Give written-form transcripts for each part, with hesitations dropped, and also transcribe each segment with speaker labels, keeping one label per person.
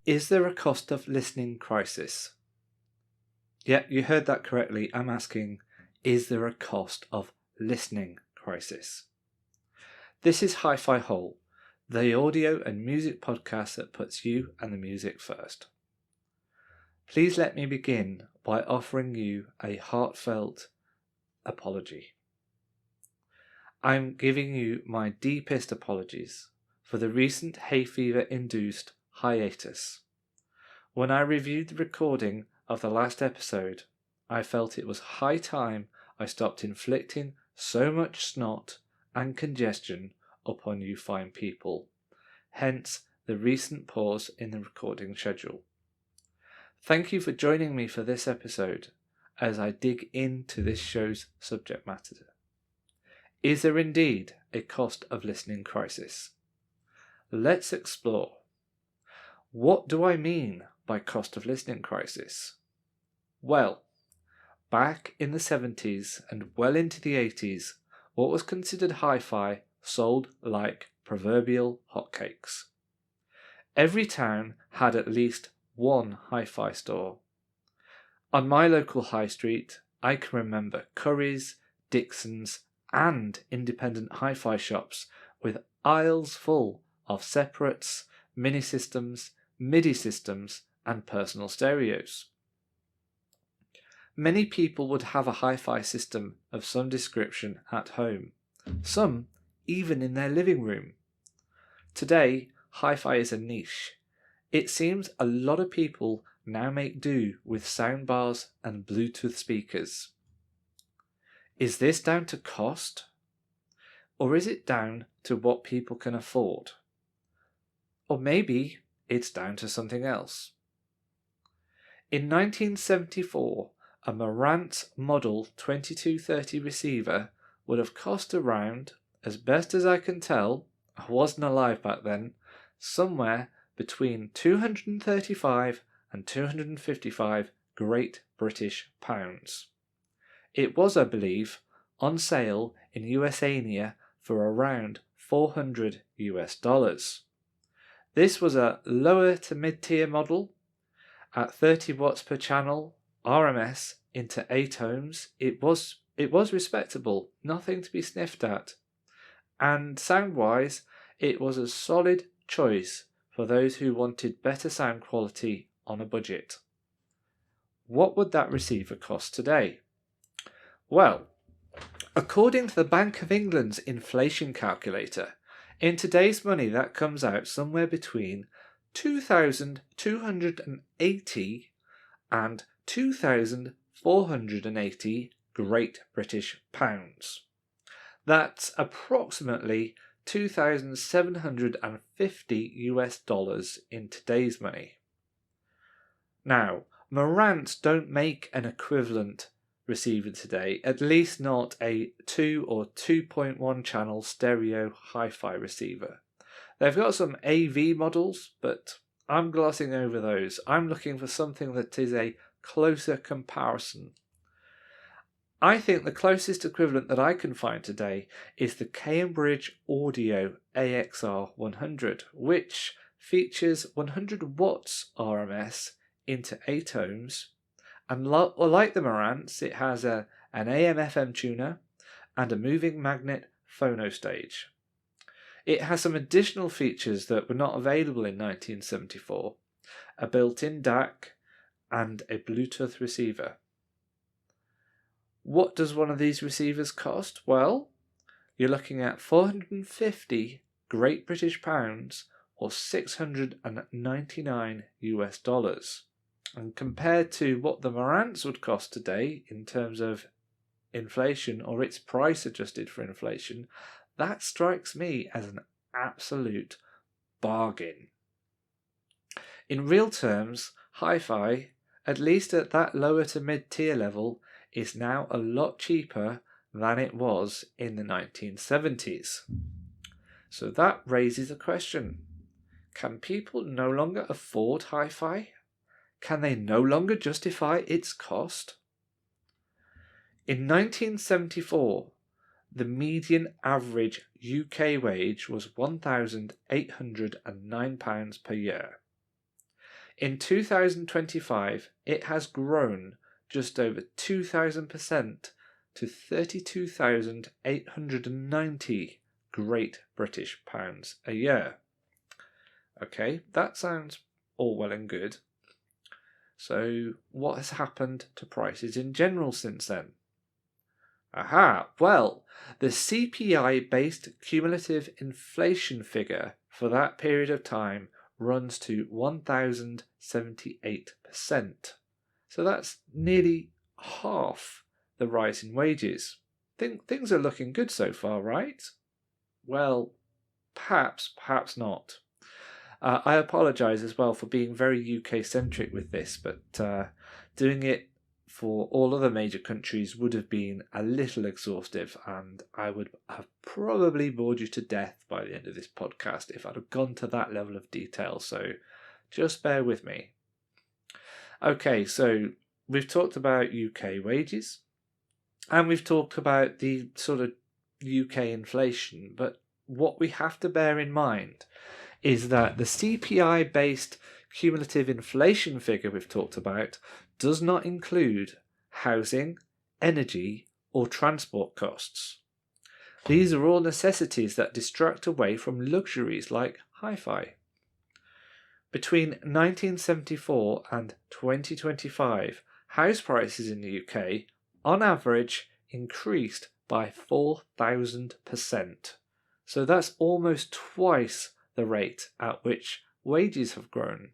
Speaker 1: Is there a cost of listening crisis? Yeah, you heard that correctly. I'm asking, is there a cost of listening crisis? This is HiFi Whole, the audio and music podcast that puts you and the music first. Please let me begin by offering you a heartfelt apology. I'm giving you my deepest apologies for the recent hay fever induced hiatus. When I reviewed the recording of the last episode, I felt it was high time I stopped inflicting so much snot and congestion upon you fine people, hence the recent pause in the recording schedule. Thank you for joining me for this episode as I dig into this show's subject matter. Is there indeed a cost of listening crisis? Let's explore. What do I mean by cost of listening crisis? Well, back in the 70s and well into the 80s, what was considered hi-fi sold like proverbial hotcakes. Every town had at least one hi-fi store. On my local high street, I can remember Curry's, Dixon's, and independent hi-fi shops with aisles full of separates, mini systems, MIDI systems, and personal stereos. Many people would have a hi-fi system of some description at home, some even in their living room. Today, hi-fi is a niche. It seems a lot of people now make do with soundbars and Bluetooth speakers. Is this down to cost? Or is it down to what people can afford? Or maybe it's down to something else. In 1974, a Marantz Model 2230 receiver would have cost around, as best as I can tell, I wasn't alive back then, somewhere between 235 and 255 Great British pounds. It was, I believe, on sale in USAnia for around $400 US. This was a lower to mid-tier model. At 30 watts per channel, RMS into 8 ohms, it was respectable, nothing to be sniffed at. And sound-wise, it was a solid choice for those who wanted better sound quality on a budget. What would that receiver cost today? Well, according to the Bank of England's inflation calculator, in today's money that comes out somewhere between 2,280 and 2,480 Great British pounds. That's approximately 2,750 US in today's money. Now, Marantz don't make an equivalent receiver today, at least not a 2 or 2.1 channel stereo hi-fi receiver. They've got some AV models, but I'm glossing over those. I'm looking for something that is a closer comparison. I think the closest equivalent that I can find today is the Cambridge Audio AXR 100, which features 100 watts RMS into 8 ohms, and like the Marantz, it has an AM/FM tuner and a moving magnet phono stage. It has some additional features that were not available in 1974, a built-in DAC and a Bluetooth receiver. What does one of these receivers cost? Well, you're looking at 450 Great British pounds or $699 US. And compared to what the Marantz would cost today in terms of inflation or its price adjusted for inflation, that strikes me as an absolute bargain. In real terms, hi-fi, at least at that lower to mid-tier level, is now a lot cheaper than it was in the 1970s. So that raises a question. Can people no longer afford hi-fi? Can they no longer justify its cost? In 1974, the median average UK wage was £1,809 per year. In 2025, it has grown just over 2,000% to 32,890 Great British pounds a year. Okay, that sounds all well and good. So what has happened to prices in general since then? Aha, well, the CPI-based cumulative inflation figure for that period of time runs to 1,078%. So that's nearly half the rise in wages. Things are looking good so far, right? Well, perhaps not. I apologise as well for being very UK-centric with this, but doing it for all other major countries would have been a little exhaustive, and I would have probably bored you to death by the end of this podcast if I'd have gone to that level of detail, so just bear with me. Okay, so we've talked about UK wages, and we've talked about the sort of UK inflation, but what we have to bear in mind is that the CPI-based cumulative inflation figure we've talked about does not include housing, energy, or transport costs. These are all necessities that distract away from luxuries like HiFi. Between 1974 and 2025, house prices in the UK, on average, increased by 4,000%. So that's almost twice the rate at which wages have grown.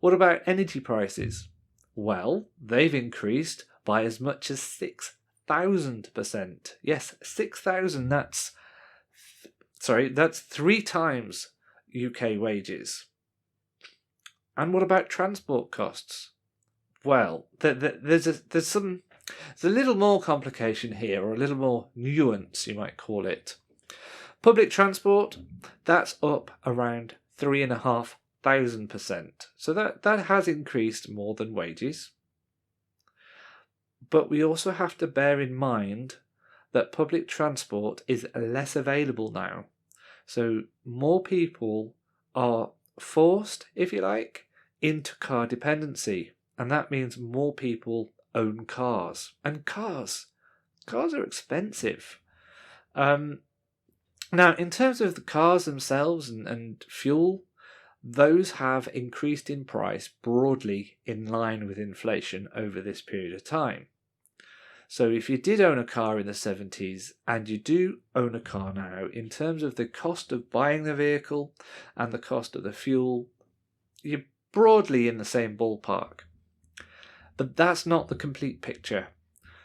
Speaker 1: What about energy prices? Well, they've increased by as much as 6,000%. Yes, 6,000, that's 3 times UK wages. And what about transport costs? Well, there's a little more complication here, or a little more nuance, you might call it. Public transport, that's up around 3,500%. So that has increased more than wages. But we also have to bear in mind that public transport is less available now. So more people are forced, if you like, into car dependency. And that means more people own cars. And cars are expensive. Now, in terms of the cars themselves and fuel, those have increased in price broadly in line with inflation over this period of time. So if you did own a car in the 70s and you do own a car now, in terms of the cost of buying the vehicle and the cost of the fuel, you're broadly in the same ballpark. But that's not the complete picture.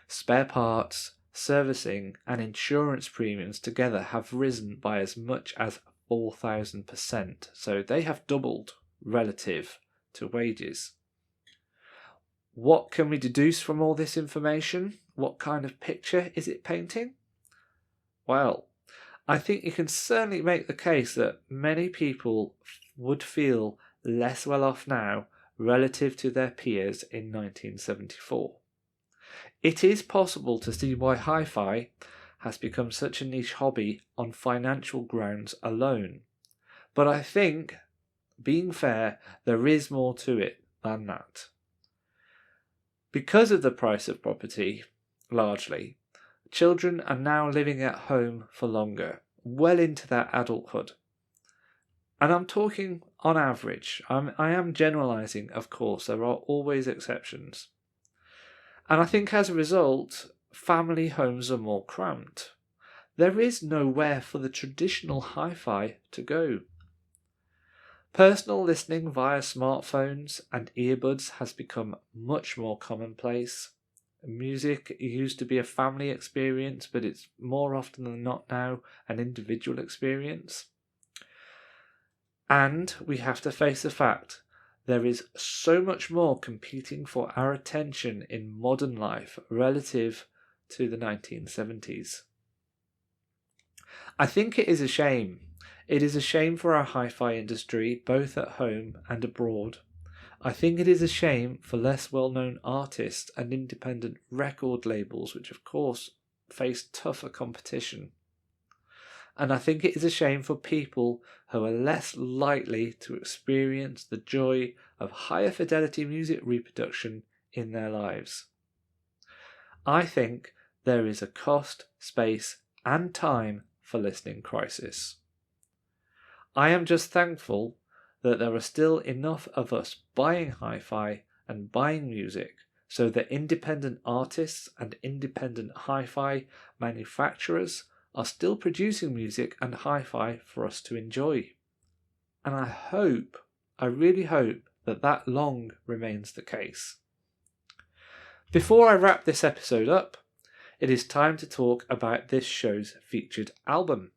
Speaker 1: Spare parts, servicing and insurance premiums together have risen by as much as 4,000%, so they have doubled relative to wages. What can we deduce from all this information? What kind of picture is it painting? Well, I think you can certainly make the case that many people would feel less well off now relative to their peers in 1974. It is possible to see why HiFi has become such a niche hobby on financial grounds alone. But I think, being fair, there is more to it than that. Because of the price of property, largely, children are now living at home for longer, well into their adulthood. And I'm talking on average. I am generalising, of course, there are always exceptions. And I think as a result, family homes are more cramped. There is nowhere for the traditional HiFi to go. Personal listening via smartphones and earbuds has become much more commonplace. Music used to be a family experience, but it's more often than not now an individual experience. And we have to face the fact there is so much more competing for our attention in modern life relative to the 1970s. I think it is a shame. It is a shame for our HiFi industry, both at home and abroad. I think it is a shame for less well-known artists and independent record labels, which of course face tougher competition. and I think it is a shame for people who are less likely to experience the joy of higher fidelity music reproduction in their lives. I think there is a cost, space, and time for listening crisis. I am just thankful that there are still enough of us buying hi-fi and buying music so that independent artists and independent hi-fi manufacturers are still producing music and hi-fi for us to enjoy. And I really hope that long remains the case. Before I wrap this episode up, it is time to talk about this show's featured album.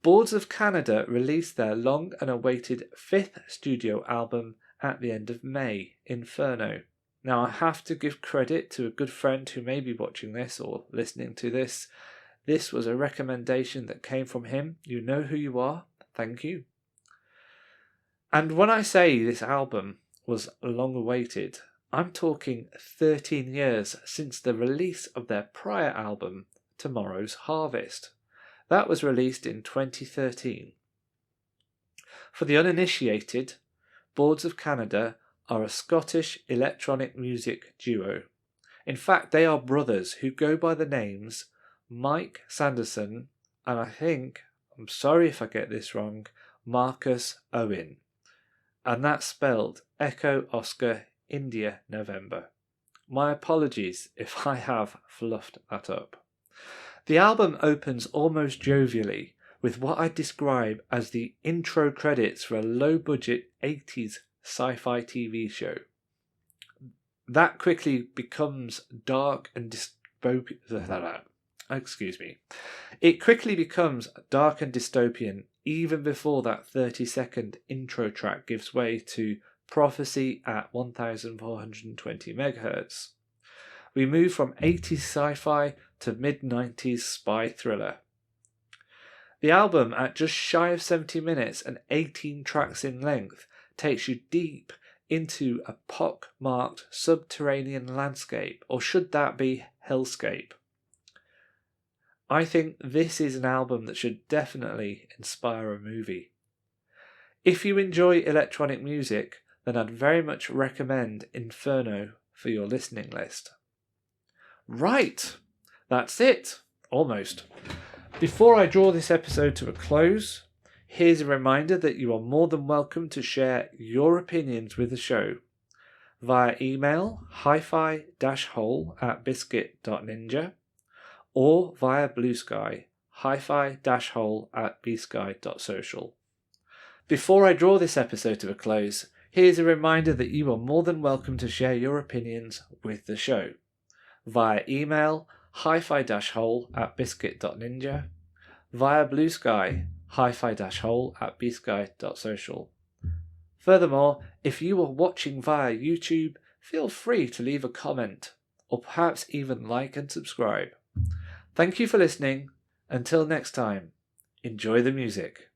Speaker 1: Boards of Canada released their long and awaited 5th studio album at the end of May, Inferno. Now I have to give credit to a good friend who may be watching this or listening to this. This was a recommendation that came from him. You know who you are. Thank you. And when I say this album was long awaited, I'm talking 13 years since the release of their prior album, Tomorrow's Harvest. That was released in 2013. For the uninitiated, Boards of Canada are a Scottish electronic music duo. In fact, they are brothers who go by the names Mike Sanderson and I'm sorry if I get this wrong, Marcus Owen. And that's spelled Echo Oscar India November. My apologies if I have fluffed that up. The album opens almost jovially with what I describe as the intro credits for a low-budget 80s sci-fi TV show. That quickly becomes dark and dystopian. It quickly becomes dark and dystopian even before that 30-second intro track gives way to Prophecy at 1420 MHz. We move from 80s sci-fi to mid-90s spy thriller. The album, at just shy of 70 minutes and 18 tracks in length, takes you deep into a pock-marked subterranean landscape, or should that be hellscape? I think this is an album that should definitely inspire a movie. If you enjoy electronic music, then I'd very much recommend Inferno for your listening list. Right, that's it, almost. Before I draw this episode to a close, here's a reminder that you are more than welcome to share your opinions with the show via email hifi-hole@biscuit.ninja or via Blue Sky hifi-hole@bsky.social. Before I draw this episode to a close, here's a reminder that you are more than welcome to share your opinions with the show via email hifi-hole@biscuit.ninja, via Blue Sky hifi-hole@bsky.social. Furthermore, if you are watching via YouTube, feel free to leave a comment or perhaps even like and subscribe. Thank you for listening. Until next time, enjoy the music.